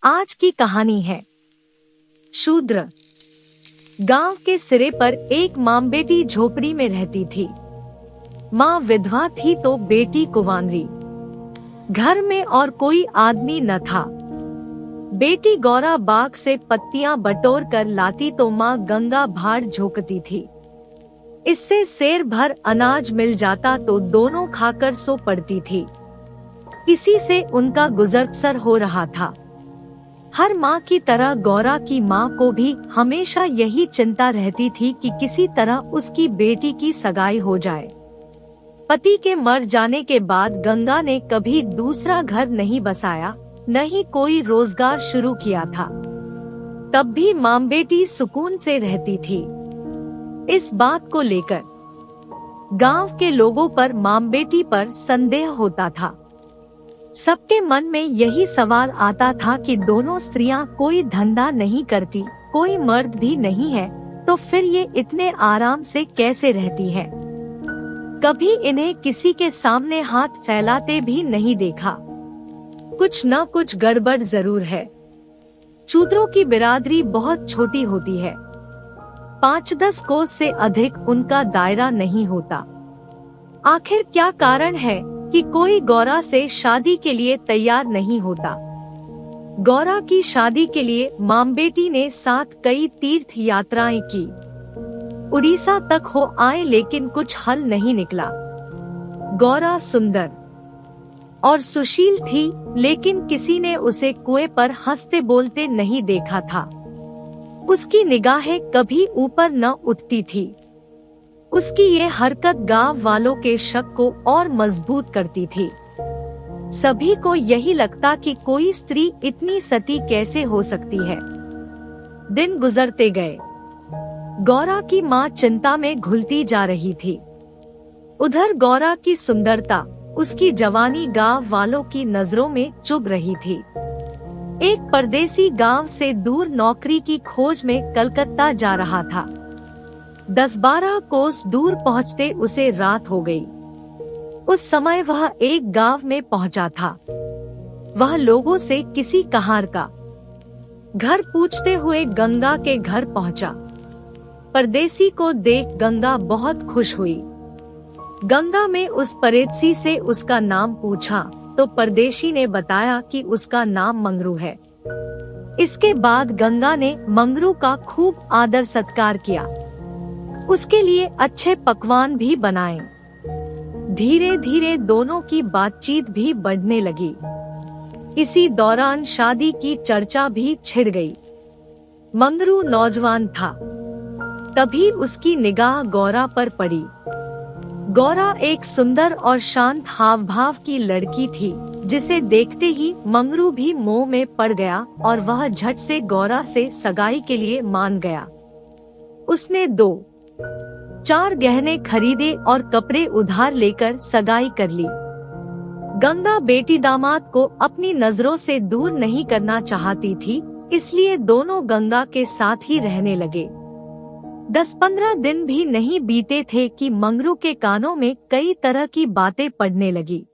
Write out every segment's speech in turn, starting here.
आज की कहानी है शूद्र। गांव के सिरे पर एक माँ बेटी झोपड़ी में रहती थी। माँ विधवा थी तो बेटी कुंवारी। घर में और कोई आदमी न था। बेटी गौरा बाग से पत्तियां बटोर कर लाती तो माँ गंगा भाड़ झोंकती थी। इससे सेर भर अनाज मिल जाता तो दोनों खाकर सो पड़ती थी। इसी से उनका गुजर बसर हो रहा था। हर माँ की तरह गौरा की माँ को भी हमेशा यही चिंता रहती थी कि किसी तरह उसकी बेटी की सगाई हो जाए। पति के मर जाने के बाद गंगा ने कभी दूसरा घर नहीं बसाया, न ही कोई रोजगार शुरू किया था। तब भी माँ बेटी सुकून से रहती थी। इस बात को लेकर गांव के लोगों पर माँ बेटी पर संदेह होता था। सबके मन में यही सवाल आता था कि दोनों स्त्रियां कोई धंधा नहीं करती, कोई मर्द भी नहीं है, तो फिर ये इतने आराम से कैसे रहती है। कभी इन्हें किसी के सामने हाथ फैलाते भी नहीं देखा। कुछ न कुछ गड़बड़ जरूर है। शूद्रों की बिरादरी बहुत छोटी होती है। 5-10 कोस से अधिक उनका दायरा नहीं होता। आखिर क्या कारण है कि कोई गौरा से शादी के लिए तैयार नहीं होता। गौरा की शादी के लिए माँ बेटी ने साथ कई तीर्थ यात्राएं की। उड़ीसा तक हो आए लेकिन कुछ हल नहीं निकला। गौरा सुंदर और सुशील थी, लेकिन किसी ने उसे कुएं पर हंसते बोलते नहीं देखा था। उसकी निगाहें कभी ऊपर न उठती थी। उसकी ये हरकत गांव वालों के शक को और मजबूत करती थी। सभी को यही लगता कि कोई स्त्री इतनी सती कैसे हो सकती है। दिन गुजरते गए। गौरा की माँ चिंता में घुलती जा रही थी। उधर गौरा की सुंदरता, उसकी जवानी गांव वालों की नजरों में चुभ रही थी। एक परदेसी गांव से दूर नौकरी की खोज में कलकत्ता जा रहा था। 10-12 कोस दूर पहुँचते उसे रात हो गई। उस समय वह एक गांव में पहुंचा था। वह लोगों से किसी कहार का घर पूछते हुए गंगा के घर पहुंचा। परदेसी को देख गंगा बहुत खुश हुई। गंगा में उस परदेसी से उसका नाम पूछा तो परदेशी ने बताया कि उसका नाम मंगरू है। इसके बाद गंगा ने मंगरू का खूब आदर सत्कार किया। उसके लिए अच्छे पकवान भी बनाए। धीरे धीरे दोनों की बातचीत भी बढ़ने लगी। इसी दौरान शादी की चर्चा भी छिड़ गई। मंगरू नौजवान था। तभी उसकी निगाह गौरा पर पड़ी। गौरा एक सुंदर और शांत हाव भाव की लड़की थी, जिसे देखते ही मंगरू भी मोह में पड़ गया और वह झट से गौरा से सगाई के लिए मान गया। उसने 2-4 गहने खरीदे और कपड़े उधार लेकर सगाई कर ली। गंगा बेटी दामाद को अपनी नजरों से दूर नहीं करना चाहती थी, इसलिए दोनों गंगा के साथ ही रहने लगे। 10-15 दिन भी नहीं बीते थे कि मंगरू के कानों में कई तरह की बातें पड़ने लगी।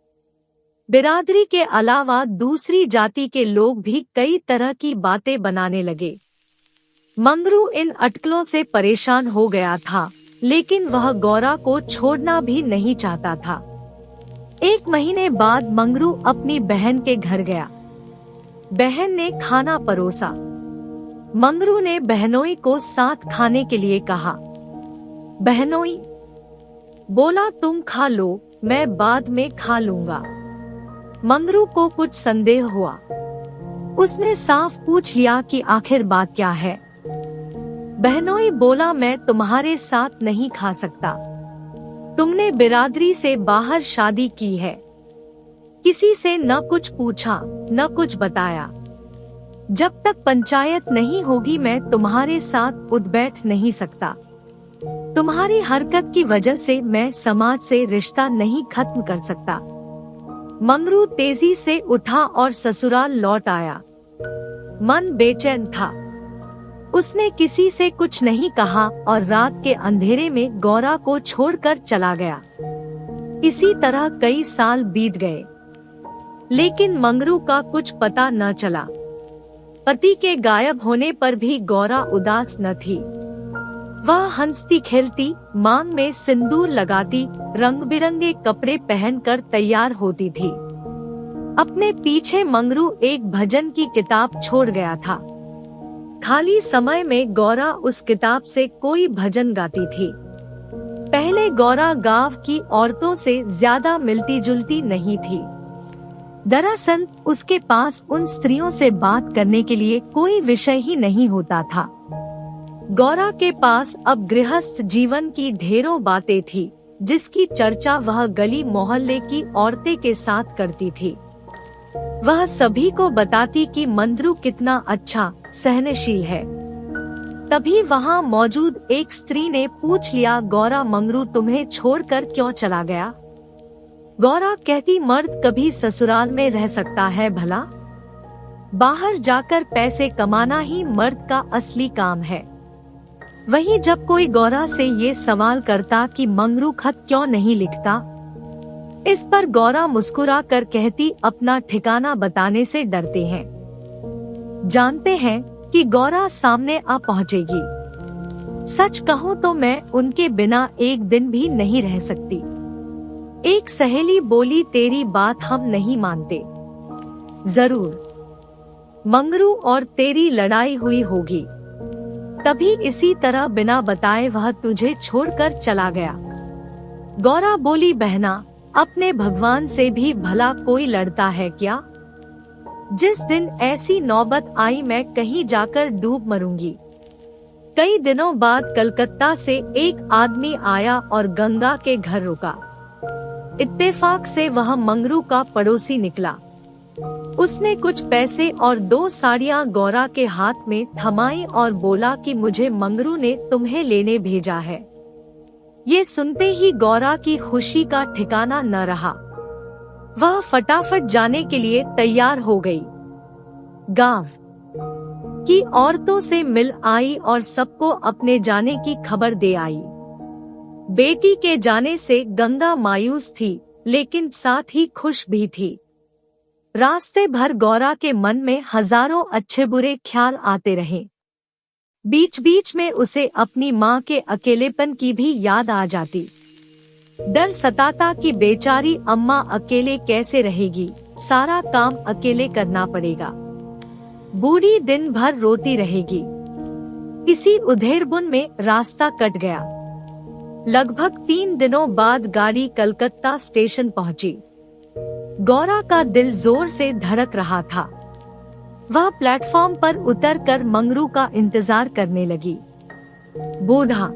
बिरादरी के अलावा दूसरी जाति के लोग भी कई तरह की बातें बनाने लगे। मंगरू इन अटकलों से परेशान हो गया था, लेकिन वह गौरा को छोड़ना भी नहीं चाहता था। 1 महीने बाद मंगरू अपनी बहन के घर गया। बहन ने खाना परोसा। मंगरू ने बहनोई को साथ खाने के लिए कहा। बहनोई बोला, तुम खा लो, मैं बाद में खा लूंगा। मंगरू को कुछ संदेह हुआ। उसने साफ पूछ लिया कि आखिर बात क्या है। बहनोई बोला, मैं तुम्हारे साथ नहीं खा सकता। तुमने बिरादरी से बाहर शादी की है। किसी से न कुछ पूछा न कुछ बताया। जब तक पंचायत नहीं होगी मैं तुम्हारे साथ उठ बैठ नहीं सकता। तुम्हारी हरकत की वजह से मैं समाज से रिश्ता नहीं खत्म कर सकता। मंगरू तेजी से उठा और ससुराल लौट आया। मन बेचैन था। उसने किसी से कुछ नहीं कहा और रात के अंधेरे में गौरा को छोड़कर चला गया। इसी तरह कई साल बीत गए, लेकिन मंगरू का कुछ पता न चला। पति के गायब होने पर भी गौरा उदास न थी। वह हंसती खेलती, मांग में सिंदूर लगाती, रंग बिरंगे कपड़े पहनकर तैयार होती थी। अपने पीछे मंगरू एक भजन की किताब छोड़ गया था। खाली समय में गौरा उस किताब से कोई भजन गाती थी। पहले गौरा गांव की औरतों से ज्यादा मिलती जुलती नहीं थी। दरअसल उसके पास उन स्त्रियों से बात करने के लिए कोई विषय ही नहीं होता था। गौरा के पास अब गृहस्थ जीवन की ढेरों बातें थी, जिसकी चर्चा वह गली मोहल्ले की औरतें के साथ करती थी। वह सभी को बताती कि मंगरू कितना अच्छा सहनशील है। तभी वहाँ मौजूद एक स्त्री ने पूछ लिया, गौरा मंगरू तुम्हें छोड़कर क्यों चला गया? गौरा कहती, मर्द कभी ससुराल में रह सकता है भला? बाहर जाकर पैसे कमाना ही मर्द का असली काम है। वहीं जब कोई गौरा से ये सवाल करता कि मंगरू खत क्यों नहीं लिखता, इस पर गौरा मुस्कुरा कर कहती, अपना ठिकाना बताने से डरते हैं। जानते हैं कि गौरा सामने आ पहुँचेगी। सच कहूँ तो मैं उनके बिना एक दिन भी नहीं रह सकती। एक सहेली बोली, तेरी बात हम नहीं मानते। जरूर मंगरू और तेरी लड़ाई हुई होगी, तभी इसी तरह बिना बताए वह तुझे छोड़कर चला गया। गौरा बोली, बहना अपने भगवान से भी भला कोई लड़ता है क्या? जिस दिन ऐसी नौबत आई मैं कहीं जाकर डूब मरूंगी। कई दिनों बाद कलकत्ता से एक आदमी आया और गंगा के घर रुका। इत्तेफाक से वह मंगरू का पड़ोसी निकला। उसने कुछ पैसे और 2 साड़ियाँ गौरा के हाथ में थमाई और बोला कि मुझे मंगरू ने तुम्हें लेने भेजा है। ये सुनते ही गौरा की खुशी का ठिकाना न रहा। वह फटाफट जाने के लिए तैयार हो गई। गांव की औरतों से मिल आई और सबको अपने जाने की खबर दे आई। बेटी के जाने से गंगा मायूस थी, लेकिन साथ ही खुश भी थी। रास्ते भर गौरा के मन में हजारों अच्छे बुरे ख्याल आते रहे। बीच बीच में उसे अपनी माँ के अकेलेपन की भी याद आ जाती। डर सताता कि बेचारी अम्मा अकेले कैसे रहेगी, सारा काम अकेले करना पड़ेगा। बूढ़ी दिन भर रोती रहेगी। इसी उधेड़बुन में रास्ता कट गया। लगभग 3 दिनों बाद गाड़ी कलकत्ता स्टेशन पहुंची। गौरा का दिल जोर से धड़क रहा था। वह प्लेटफॉर्म पर उतरकर मंगरू का इंतजार करने लगी। बूढ़ा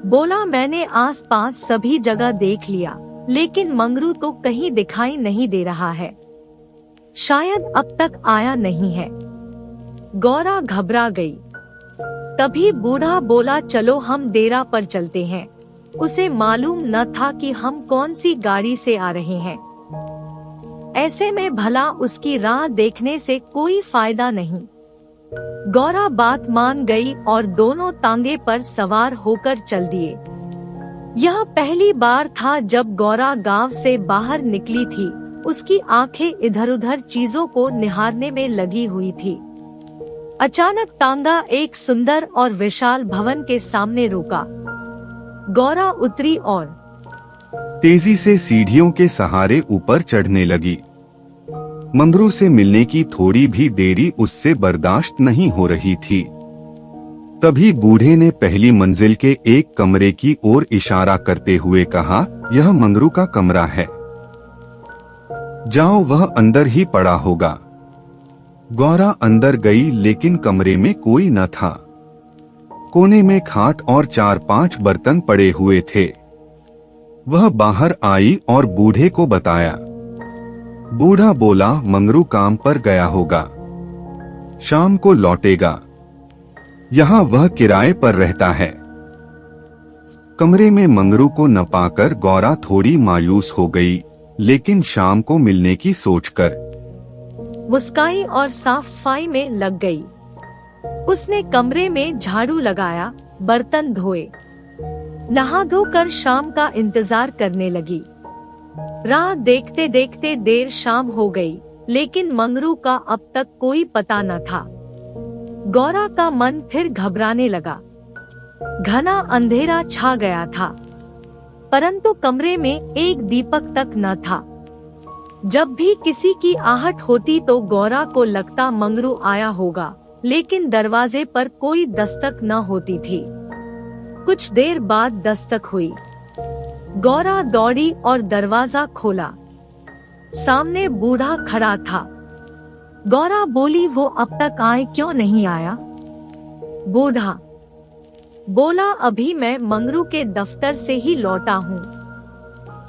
बोला, मैंने आसपास सभी जगह देख लिया, लेकिन मंगरू तो कहीं दिखाई नहीं दे रहा है। शायद अब तक आया नहीं है। गौरा घबरा गई। तभी बूढ़ा बोला, चलो हम डेरा पर चलते हैं। उसे मालूम न था कि हम कौन सी गाड़ी से आ रहे हैं। ऐसे में भला उसकी राह देखने से कोई फायदा नहीं। गौरा बात मान गई और दोनों तांगे पर सवार होकर चल दिए। यह पहली बार था जब गौरा गांव से बाहर निकली थी। उसकी आंखें इधर उधर चीजों को निहारने में लगी हुई थी। अचानक तांगा एक सुंदर और विशाल भवन के सामने रुका। गौरा उतरी और तेजी से सीढ़ियों के सहारे ऊपर चढ़ने लगी। मंगरू से मिलने की थोड़ी भी देरी उससे बर्दाश्त नहीं हो रही थी। तभी बूढ़े ने पहली मंजिल के एक कमरे की ओर इशारा करते हुए कहा, यह मंगरू का कमरा है, जाओ, वह अंदर ही पड़ा होगा। गौरा अंदर गई, लेकिन कमरे में कोई न था। कोने में खाट और 4-5 बर्तन पड़े हुए थे। वह बाहर आई और बूढ़े को बताया। बूढ़ा बोला, मंगरू काम पर गया होगा, शाम को लौटेगा। यहाँ वह किराए पर रहता है। कमरे में मंगरू को न पाकर गौरा थोड़ी मायूस हो गई, लेकिन शाम को मिलने की सोचकर मुस्काई और साफ सफाई में लग गई। उसने कमरे में झाड़ू लगाया, बर्तन धोए, नहा धोकर शाम का इंतजार करने लगी। राह देखते देखते देर शाम हो गई। लेकिन मंगरू का अब तक कोई पता न था। गौरा का मन फिर घबराने लगा। घना अंधेरा छा गया था, परंतु कमरे में एक दीपक तक न था। जब भी किसी की आहट होती तो गौरा को लगता मंगरू आया होगा, लेकिन दरवाजे पर कोई दस्तक न होती थी। कुछ देर बाद दस्तक हुई। गौरा दौड़ी और दरवाजा खोला। सामने बूढ़ा खड़ा था। गौरा बोली, वो अब तक आए क्यों नहीं आया? बूढ़ा बोला, अभी मैं मंगरू के दफ्तर से ही लौटा हूँ।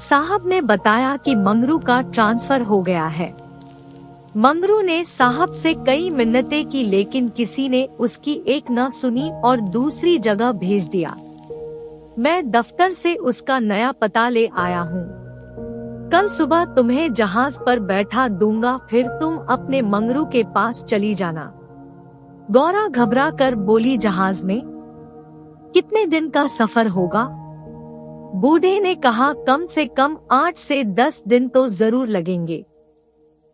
साहब ने बताया कि मंगरू का ट्रांसफर हो गया है। मंगरू ने साहब से कई मिन्नतें की, लेकिन किसी ने उसकी एक न सुनी और दूसरी जगह भेज दिया। मैं दफ्तर से उसका नया पता ले आया हूँ। कल सुबह तुम्हें जहाज पर बैठा दूंगा, फिर तुम अपने मंगरू के पास चली जाना। गौरा घबरा कर बोली, जहाज में? कितने दिन का सफर होगा? बूढ़े ने कहा, कम से कम 8 से 10 दिन तो जरूर लगेंगे।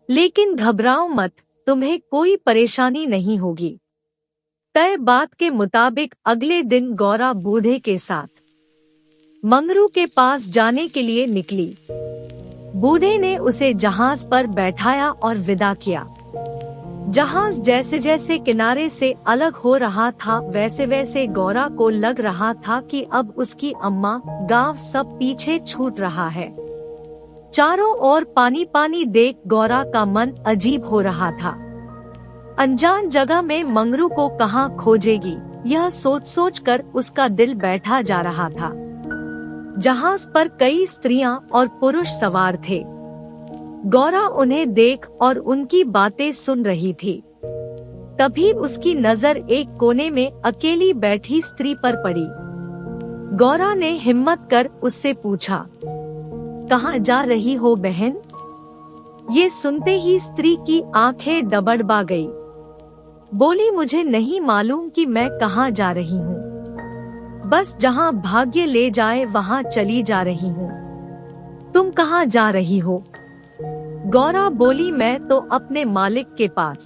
लेकिन घबराओ मत, तुम्हें कोई परेशानी नहीं होगी। तय बात के मुताबिक अगले दिन गौरा बूढ़े के साथ मंगरू के पास जाने के लिए निकली। बूढ़े ने उसे जहाज पर बैठाया और विदा किया। जहाज जैसे जैसे किनारे से अलग हो रहा था, वैसे वैसे गौरा को लग रहा था कि अब उसकी अम्मा, गांव सब पीछे छूट रहा है। चारों ओर पानी पानी देख गौरा का मन अजीब हो रहा था। अनजान जगह में मंगरू को कहाँ खोजेगी, यह सोच सोच कर उसका दिल बैठा जा रहा था। जहाज पर कई स्त्रियां और पुरुष सवार थे। गौरा उन्हें देख और उनकी बातें सुन रही थी। तभी उसकी नजर एक कोने में अकेली बैठी स्त्री पर पड़ी। गौरा ने हिम्मत कर उससे पूछा, कहाँ जा रही हो बहन? ये सुनते ही स्त्री की आंखें डबडबा गई। बोली, मुझे नहीं मालूम कि मैं कहाँ जा रही हूँ, बस जहाँ भाग्य ले जाए वहाँ चली जा रही हूँ। तुम कहाँ जा रही हो? गौरा बोली, मैं तो अपने मालिक के पास।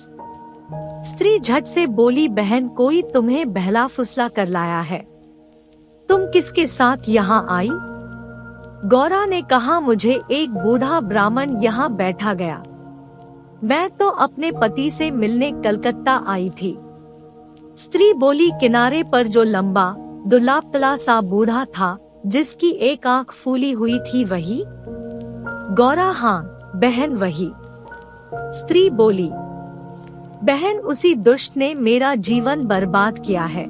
स्त्री झट से बोली, बहन कोई तुम्हें बहला फुसला कर लाया है। तुम किसके साथ यहाँ आई? गौरा ने कहा, मुझे एक बूढ़ा ब्राह्मण यहाँ बैठा गया। मैं तो अपने पति से मिलने कलकत्ता आई थी। स्त्री बोली, किनारे पर जो लंबा दुबला सा बूढ़ा था, जिसकी एक आंख फूली हुई थी, वही? गौरा, हाँ बहन वही। स्त्री बोली, बहन उसी दुष्ट ने मेरा जीवन बर्बाद किया है।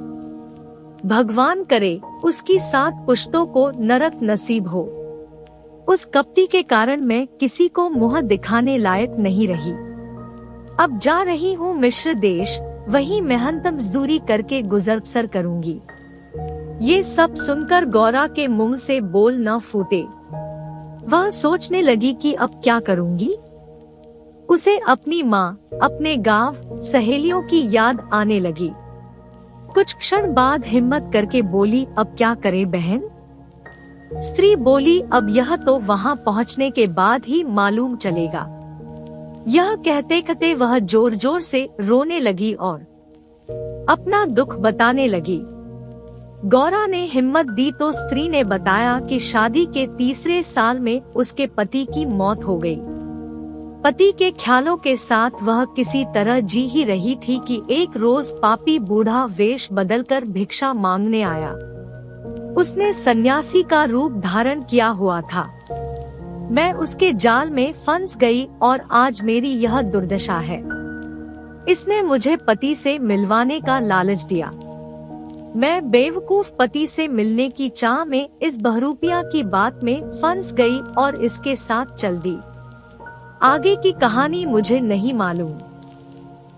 भगवान करे उसकी 7 पुश्तों को नरक नसीब हो। उस कपटी के कारण मैं किसी को मुंह दिखाने लायक नहीं रही। अब जा रही हूँ मिस्र देश, वहीं मेहनत मजदूरी करके गुजर बसर करूंगी। ये सब सुनकर गौरा के मुंह से बोल न फूटे। वह सोचने लगी कि अब क्या करूंगी। उसे अपनी माँ, अपने गांव, सहेलियों की याद आने लगी। कुछ क्षण बाद हिम्मत करके बोली, अब क्या करे बहन? स्त्री बोली, अब यह तो वहाँ पहुँचने के बाद ही मालूम चलेगा। यह कहते कहते वह जोर जोर से रोने लगी और अपना दुख बताने लगी। गौरा ने हिम्मत दी तो स्त्री ने बताया कि शादी के 3रे साल में उसके पति की मौत हो गई। पति के ख्यालों के साथ वह किसी तरह जी ही रही थी कि एक रोज पापी बूढ़ा वेश बदलकर भिक्षा मांगने आया। उसने सन्यासी का रूप धारण किया हुआ था। मैं उसके जाल में फंस गई और आज मेरी यह दुर्दशा है। इसने मुझे पति से मिलवाने का लालच दिया। मैं बेवकूफ पति से मिलने की चाह में इस बहरूपिया की बात में फंस गई और इसके साथ चल दी। आगे की कहानी मुझे नहीं मालूम।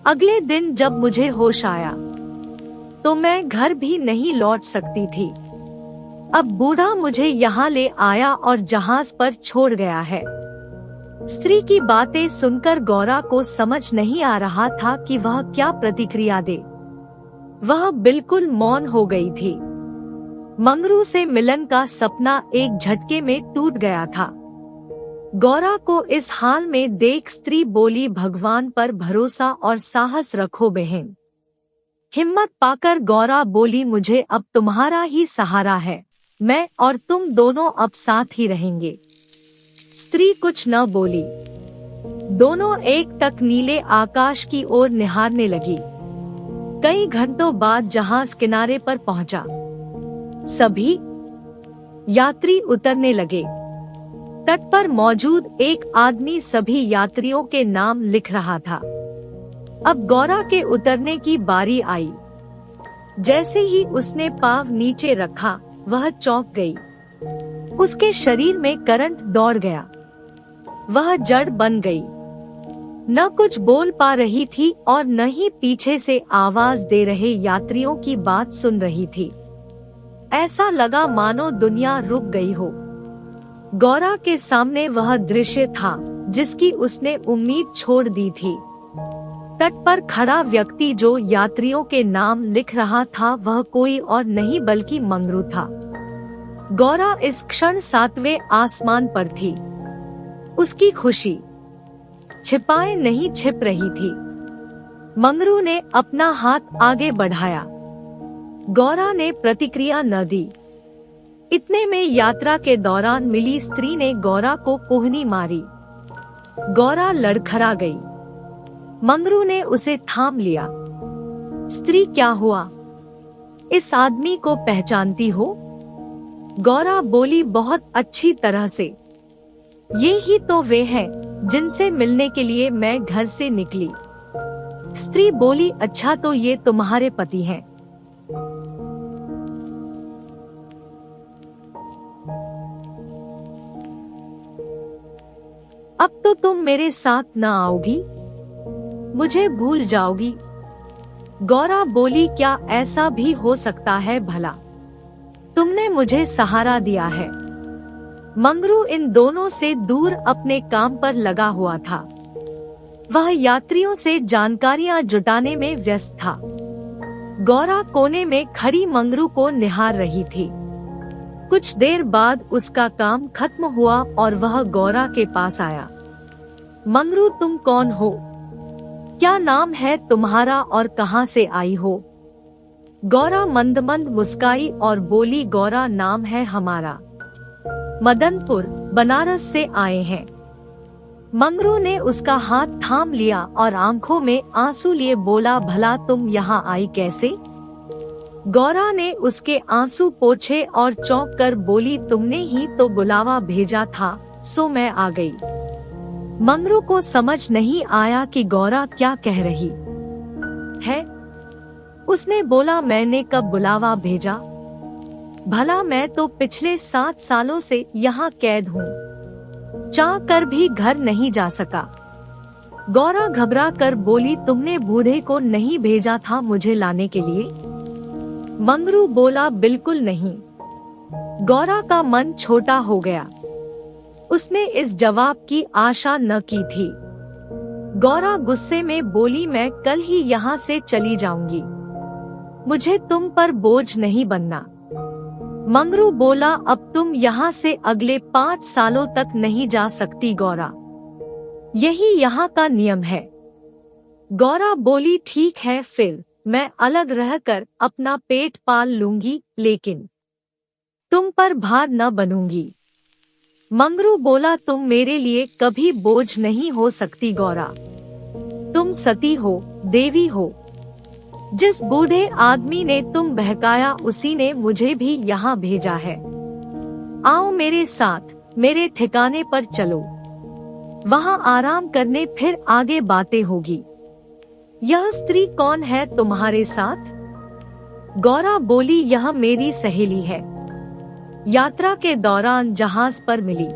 अगले दिन जब मुझे होश आया तो मैं घर भी नहीं लौट सकती थी। अब बूढ़ा मुझे यहाँ ले आया और जहाज पर छोड़ गया है। स्त्री की बातें सुनकर गौरा को समझ नहीं आ रहा था कि वह क्या प्रतिक्रिया दे। वह बिल्कुल मौन हो गई थी। मंगरू से मिलन का सपना एक झटके में टूट गया था। गौरा को इस हाल में देख स्त्री बोली, भगवान पर भरोसा और साहस रखो बहन। हिम्मत पाकर गौरा बोली, मुझे अब तुम्हारा ही सहारा है, मैं और तुम दोनों अब साथ ही रहेंगे। स्त्री कुछ न बोली। दोनों एक टक नीले आकाश की ओर निहारने लगी। कई घंटों बाद जहाज किनारे पर पहुंचा। सभी यात्री उतरने लगे। तट पर मौजूद एक आदमी सभी यात्रियों के नाम लिख रहा था। अब गौरा के उतरने की बारी आई। जैसे ही उसने पाँव नीचे रखा, वह चौंक गई। उसके शरीर में करंट दौड़ गया। वह जड़ बन गई। न कुछ बोल पा रही थी और न ही पीछे से आवाज दे रहे यात्रियों की बात सुन रही थी। ऐसा लगा मानो दुनिया रुक गई हो। गौरा के सामने वह दृश्य था जिसकी उसने उम्मीद छोड़ दी थी। तट पर खड़ा व्यक्ति जो यात्रियों के नाम लिख रहा था, वह कोई और नहीं बल्कि मंगरू था। गौरा इस क्षण 7वें आसमान पर थी। उसकी खुशी छिपाए नहीं छिप रही थी। मंगरू ने अपना हाथ आगे बढ़ाया। गौरा ने प्रतिक्रिया न दी। इतने में यात्रा के दौरान मिली स्त्री ने गौरा को कोहनी मारी। गौरा लड़खड़ा गई। मंगरू ने उसे थाम लिया। स्त्री, क्या हुआ? इस आदमी को पहचानती हो? गौरा बोली, बहुत अच्छी तरह से। ये ही तो वे हैं जिनसे मिलने के लिए मैं घर से निकली। स्त्री बोली, अच्छा तो ये तुम्हारे पति हैं। अब तो तुम मेरे साथ न आओगी, मुझे भूल जाओगी। गौरा बोली, क्या ऐसा भी हो सकता है भला? तुमने मुझे सहारा दिया है। मंगरू इन दोनों से दूर अपने काम पर लगा हुआ था। वह यात्रियों से जानकारियां जुटाने में व्यस्त था। गौरा कोने में खड़ी मंगरू को निहार रही थी। कुछ देर बाद उसका काम खत्म हुआ और वह गौरा के पास आया। मंगरू, तुम कौन हो? क्या नाम है तुम्हारा और कहां से आई हो? गौरा मंद मंद मुस्काई और बोली, गौरा नाम है हमारा। मदनपुर, बनारस से आए हैं। मंगरू ने उसका हाथ थाम लिया और आंखों में आंसू लिए बोला, भला तुम यहाँ आई कैसे? गौरा ने उसके आंसू पोंछे और चौंक कर बोली, तुमने ही तो बुलावा भेजा था, सो मैं आ गई। मंगरू को समझ नहीं आया कि गौरा क्या कह रही है। उसने बोला, मैंने कब बुलावा भेजा? भला मैं तो पिछले 7 सालों से यहाँ कैद हूँ, चाह कर भी घर नहीं जा सका। गौरा घबरा कर बोली, तुमने बूढ़े को नहीं भेजा था मुझे लाने के लिए? मंगरू बोला, बिल्कुल नहीं। गौरा का मन छोटा हो गया। उसने इस जवाब की आशा न की थी। गौरा गुस्से में बोली, मैं कल ही यहाँ से चली जाऊंगी, मुझे तुम पर बोझ नहीं बनना। मंगरू बोला, अब तुम यहाँ से अगले 5 सालों तक नहीं जा सकती गौरा, यही यहाँ का नियम है। गौरा बोली, ठीक है फिर मैं अलग रहकर अपना पेट पाल लूंगी, लेकिन तुम पर भार न बनूंगी। मंगरू बोला, तुम मेरे लिए कभी बोझ नहीं हो सकती गौरा, तुम सती हो, देवी हो। जिस बूढ़े आदमी ने तुम बहकाया उसी ने मुझे भी यहाँ भेजा है। आओ मेरे साथ, मेरे ठिकाने पर चलो, वहाँ आराम करने फिर आगे बातें होगी। यह स्त्री कौन है तुम्हारे साथ? गौरा बोली, यह मेरी सहेली है, यात्रा के दौरान जहाज पर मिली।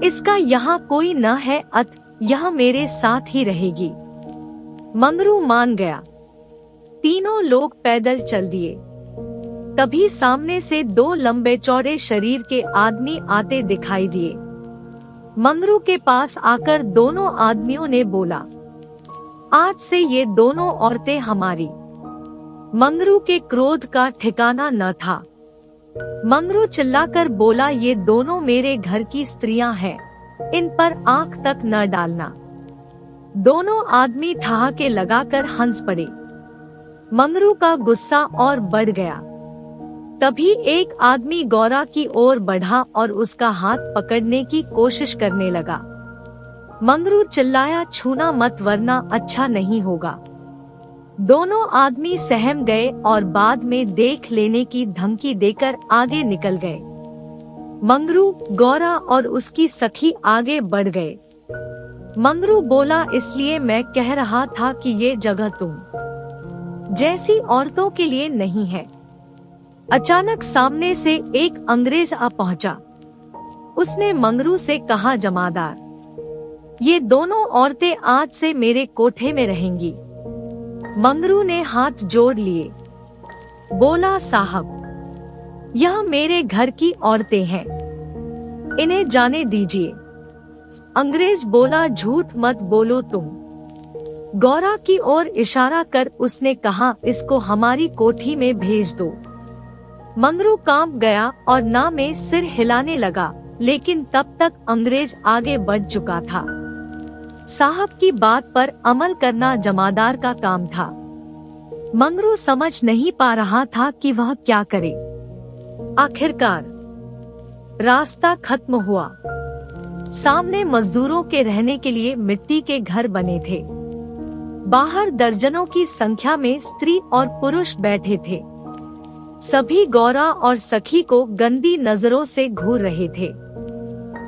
इसका यहाँ कोई न है, यह मेरे साथ ही रहेगी। मंगरू मान गया। तीनों लोग पैदल चल दिए। तभी सामने से 2 लंबे चौड़े शरीर के आदमी आते दिखाई दिए। मंगरू के पास आकर दोनों आदमियों ने बोला, आज से ये दोनों औरतें हमारी। मंगरू के क्रोध का ठिकाना न था। मंगरू चिल्लाकर बोला, ये दोनों मेरे घर की स्त्रियां हैं, इन पर आंख तक न डालना। दोनों आदमी ठहाके लगाकर हंस पड़े। मंगरू का गुस्सा और बढ़ गया। तभी एक आदमी गौरा की ओर बढ़ा और उसका हाथ पकड़ने की कोशिश करने लगा। मंगरू चिल्लाया, छूना मत वरना अच्छा नहीं होगा। दोनों आदमी सहम गए और बाद में देख लेने की धमकी देकर आगे निकल गए। मंगरू, गौरा और उसकी सखी आगे बढ़ गए। मंगरू बोला, इसलिए मैं कह रहा था कि ये जगह तुम जैसी औरतों के लिए नहीं है। अचानक सामने से एक अंग्रेज आ पहुंचा। उसने मंगरू से कहा, जमादार, ये दोनों औरतें आज से मेरे कोठे में रहेंगी। मंगरू ने हाथ जोड़ लिए। बोला, साहब, यह मेरे घर की औरतें हैं, इन्हें जाने दीजिए। अंग्रेज बोला, झूठ मत बोलो तुम। गौरा की ओर इशारा कर उसने कहा, इसको हमारी कोठी में भेज दो। मंगरू कांप गया और ना में सिर हिलाने लगा, लेकिन तब तक अंग्रेज आगे बढ़ चुका था। साहब की बात पर अमल करना जमादार का काम था। मंगरू समझ नहीं पा रहा था कि वह क्या करे। आखिरकार रास्ता खत्म हुआ। सामने मजदूरों के रहने के लिए मिट्टी के घर बने थे। बाहर दर्जनों की संख्या में स्त्री और पुरुष बैठे थे। सभी गौरा और सखी को गंदी नजरों से घूर रहे थे।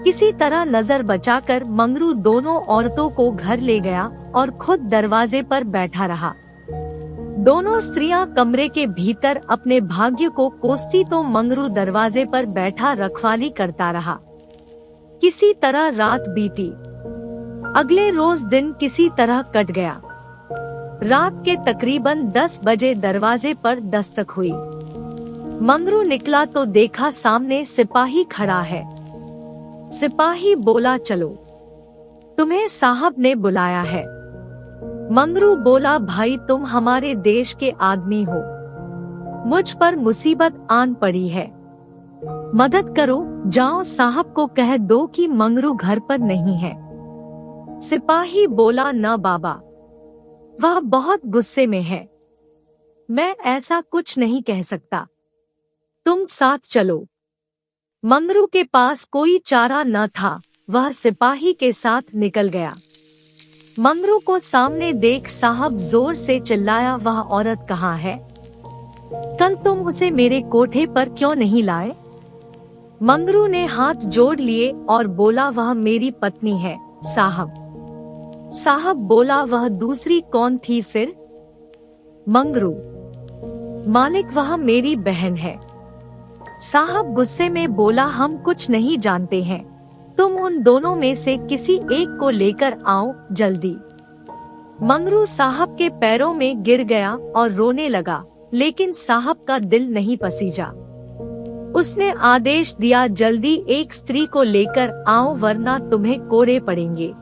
किसी तरह नजर बचाकर मंगरू दोनों औरतों को घर ले गया और खुद दरवाजे पर बैठा रहा। दोनों स्त्रियां कमरे के भीतर अपने भाग्य को कोसती तो मंगरू दरवाजे पर बैठा रखवाली करता रहा। किसी तरह रात बीती। अगले रोज दिन किसी तरह कट गया। रात के तकरीबन 10 बजे दरवाजे पर दस्तक हुई। मंगरू निकला तो देखा सामने सिपाही खड़ा है। सिपाही बोला, चलो, तुम्हें साहब ने बुलाया है। मंगरू बोला, भाई तुम हमारे देश के आदमी हो, मुझ पर मुसीबत आन पड़ी है, मदद करो। जाओ साहब को कह दो कि मंगरू घर पर नहीं है। सिपाही बोला, न बाबा, वह बहुत गुस्से में है, मैं ऐसा कुछ नहीं कह सकता, तुम साथ चलो। मंगरू के पास कोई चारा न था, वह सिपाही के साथ निकल गया। मंगरू को सामने देख साहब जोर से चिल्लाया, वह औरत कहाँ है? कल तुम उसे मेरे कोठे पर क्यों नहीं लाए? मंगरू ने हाथ जोड़ लिए और बोला, वह मेरी पत्नी है साहब। साहब बोला, वह दूसरी कौन थी फिर? मंगरू, मालिक, वह मेरी बहन है। साहब गुस्से में बोला, हम कुछ नहीं जानते हैं, तुम उन दोनों में से किसी एक को लेकर आओ जल्दी। मंगरू साहब के पैरों में गिर गया और रोने लगा, लेकिन साहब का दिल नहीं पसीजा। उसने आदेश दिया, जल्दी एक स्त्री को लेकर आओ वरना तुम्हें कोड़े पड़ेंगे।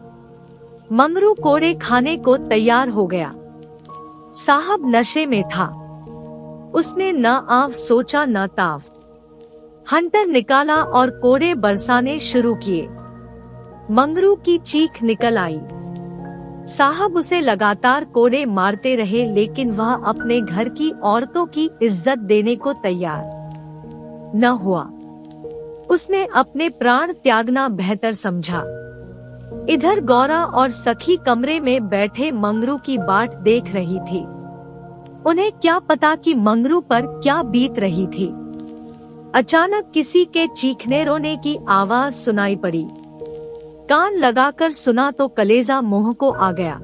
मंगरू कोड़े खाने को तैयार हो गया। साहब नशे में था, उसने न आव सोचा न ताव। हंटर निकाला और कोड़े बरसाने शुरू किए। मंगरू की चीख निकल आई। साहब उसे लगातार कोड़े मारते रहे, लेकिन वह अपने घर की औरतों की इज्जत देने को तैयार न हुआ। उसने अपने प्राण त्यागना बेहतर समझा। इधर गौरा और सखी कमरे में बैठे मंगरू की बाट देख रही थी। उन्हें क्या पता कि मंगरू पर क्या बीत रही थी। अचानक किसी के चीखने रोने की आवाज सुनाई पड़ी। कान लगाकर सुना तो कलेजा मुंह को आ गया।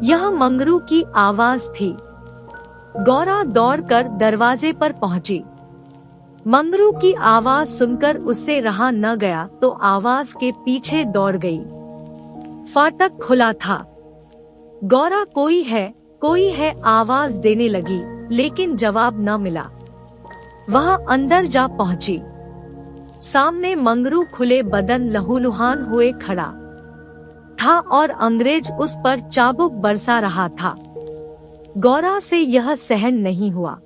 यह मंगरू की आवाज थी। गौरा दौड़कर दरवाजे पर पहुंची। मंगरू की आवाज सुनकर उससे रहा न गया तो आवाज के पीछे दौड़ गई। फाटक खुला था। गौरा कोई है आवाज देने लगी, लेकिन जवाब न मिला। वह अंदर जा पहुंची। सामने मंगरू खुले बदन लहूलुहान हुए खड़ा था और अंग्रेज उस पर चाबुक बरसा रहा था। गौरा से यह सहन नहीं हुआ।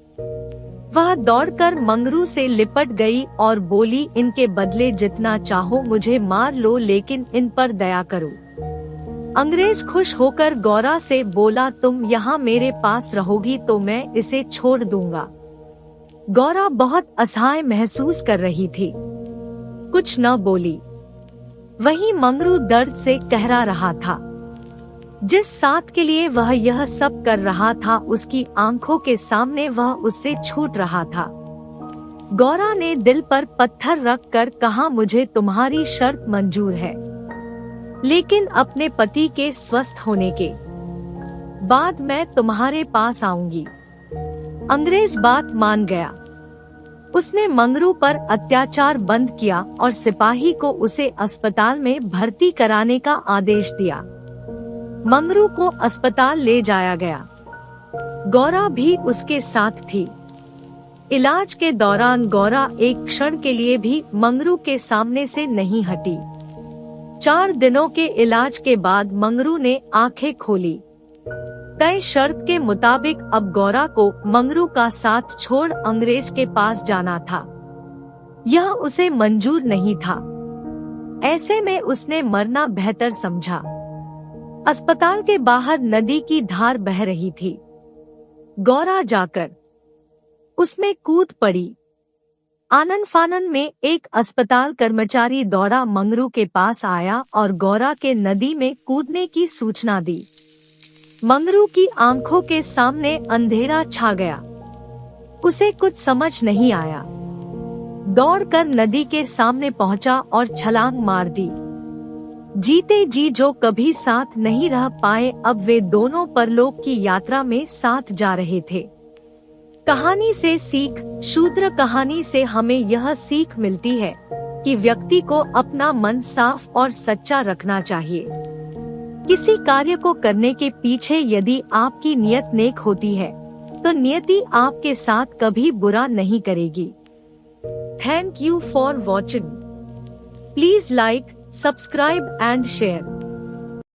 वह दौड़कर मंगरू से लिपट गई और बोली, इनके बदले जितना चाहो मुझे मार लो, लेकिन इन पर दया करो। अंग्रेज खुश होकर गौरा से बोला, तुम यहाँ मेरे पास रहोगी तो मैं इसे छोड़ दूंगा। गौरा बहुत असहाय महसूस कर रही थी, कुछ न बोली। वहीं मंगरू दर्द से कहरा रहा था। जिस साथ के लिए वह यह सब कर रहा था, उसकी आंखों के सामने वह उससे छूट रहा था। गौरा ने दिल पर पत्थर रख कर कहा, मुझे तुम्हारी शर्त मंजूर है, लेकिन अपने पति के स्वस्थ होने के बाद मैं तुम्हारे पास आऊंगी। अंग्रेज बात मान गया। उसने मंगरू पर अत्याचार बंद किया और सिपाही को उसे अस्पताल में भर्ती कराने का आदेश दिया। मंगरू को अस्पताल ले जाया गया। गौरा भी उसके साथ थी। इलाज के दौरान गौरा एक क्षण के लिए भी मंगरू के सामने से नहीं हटी। 4 दिनों के इलाज के बाद मंगरू ने आंखें खोली। तय शर्त के मुताबिक अब गौरा को मंगरू का साथ छोड़ अंग्रेज के पास जाना था। यह उसे मंजूर नहीं था। ऐसे में उसने मरना बेहतर समझा। अस्पताल के बाहर नदी की धार बह रही थी। गौरा जाकर उसमें कूद पड़ी। आनन फानन में एक अस्पताल कर्मचारी दौड़ा मंगरू के पास आया और गौरा के नदी में कूदने की सूचना दी। मंगरू की आंखों के सामने अंधेरा छा गया। उसे कुछ समझ नहीं आया। दौड़कर नदी के सामने पहुंचा और छलांग मार दी। जीते जी जो कभी साथ नहीं रह पाए, अब वे दोनों परलोक की यात्रा में साथ जा रहे थे। कहानी से सीख। शूद्र कहानी से हमें यह सीख मिलती है कि व्यक्ति को अपना मन साफ और सच्चा रखना चाहिए। किसी कार्य को करने के पीछे यदि आपकी नियत नेक होती है तो नियति आपके साथ कभी बुरा नहीं करेगी। Thank you for watching. Please like, subscribe and share.